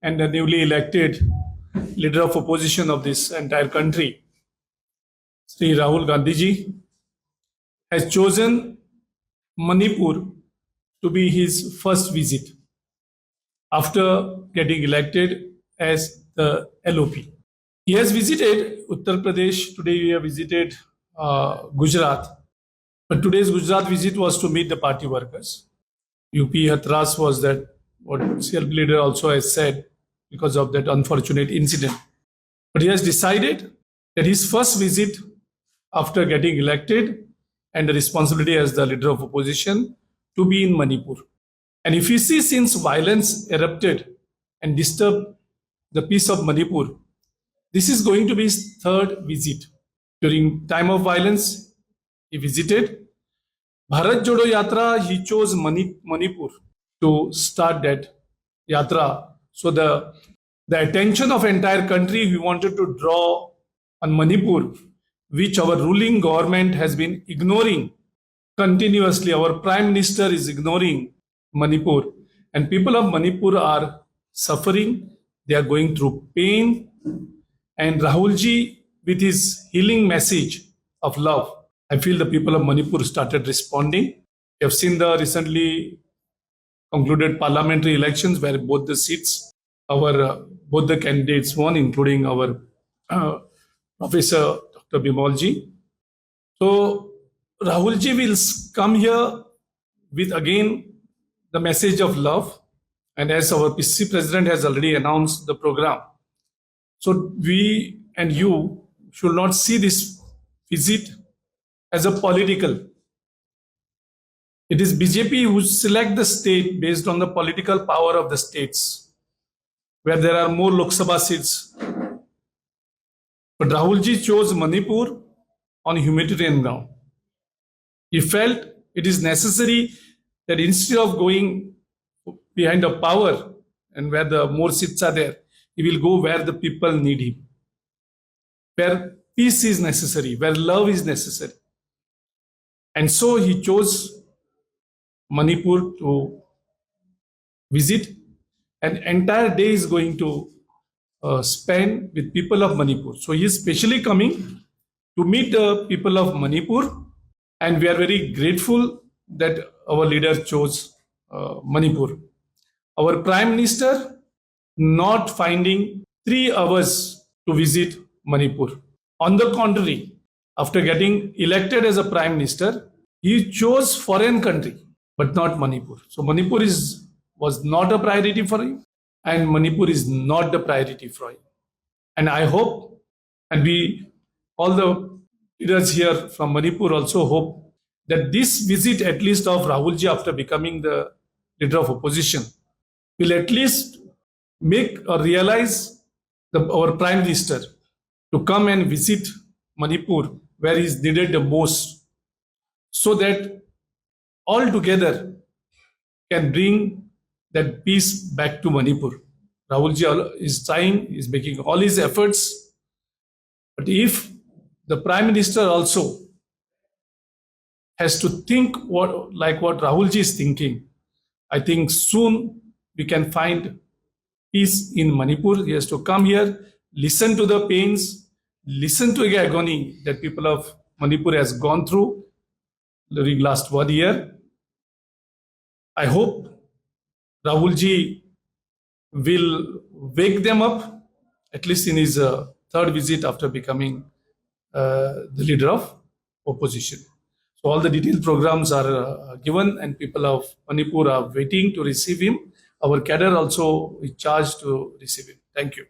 and the newly elected leader of opposition of this entire country, Shri Rahul Gandhi ji, has chosen Manipur to be his first visit after getting elected as the LOP. He has visited Uttar Pradesh. Today we have visited Gujarat. But today's Gujarat visit was to meet the party workers. UP Hathras was that what CLP leader also has said because of that unfortunate incident. But he has decided that his first visit after getting elected and the responsibility as the leader of opposition to be in Manipur. And if you see, since violence erupted and disturbed the peace of Manipur, this is going to be his third visit. During time of violence, he visited. Bharat Jodo Yatra, he chose Manipur to start that yatra. So the attention of entire country, we wanted to draw on Manipur, which our ruling government has been ignoring continuously. Our Prime Minister is ignoring Manipur, and people of Manipur are suffering. They are going through pain. And Rahulji, with his healing message of love, I feel the people of Manipur started responding. You have seen the recently concluded parliamentary elections where both the seats, both the candidates won, including our Professor Dr. Bimalji. So Rahulji will come here with again the message of love. And as our PCC president has already announced the program, so we and you should not see this visit as a political. It is BJP who select the state based on the political power of the states, where there are more Lok Sabha seats. But Rahulji chose Manipur on humanitarian ground. He felt it is necessary that instead of going behind a power and where the more seats are there, he will go where the people need him, where peace is necessary, where love is necessary. And so he chose Manipur to visit. An entire day is going to spend with people of Manipur. So he is specially coming to meet the people of Manipur, and we are very grateful that our leader chose Manipur. Our Prime Minister not finding 3 hours to visit Manipur. On the contrary, after getting elected as a Prime Minister, he chose foreign country, but not Manipur. So Manipur was not a priority for him, and Manipur is not the priority for him. And I hope, and all the leaders here from Manipur also hope that this visit, at least of Rahulji after becoming the leader of opposition, will at least make or realize our Prime Minister to come and visit Manipur where he is needed the most, so that all together can bring that peace back to Manipur. Rahulji is trying, is making all his efforts. But if the Prime Minister also has to think like what Rahulji is thinking, I think soon we can find peace in Manipur. He has to come here, listen to the pains, listen to the agony that people of Manipur has gone through during last 1 year. I hope Rahulji will wake them up, at least in his third visit after becoming the leader of opposition. So all the detailed programs are given, and people of Manipur are waiting to receive him. Our cadre also is charged to receive him. Thank you.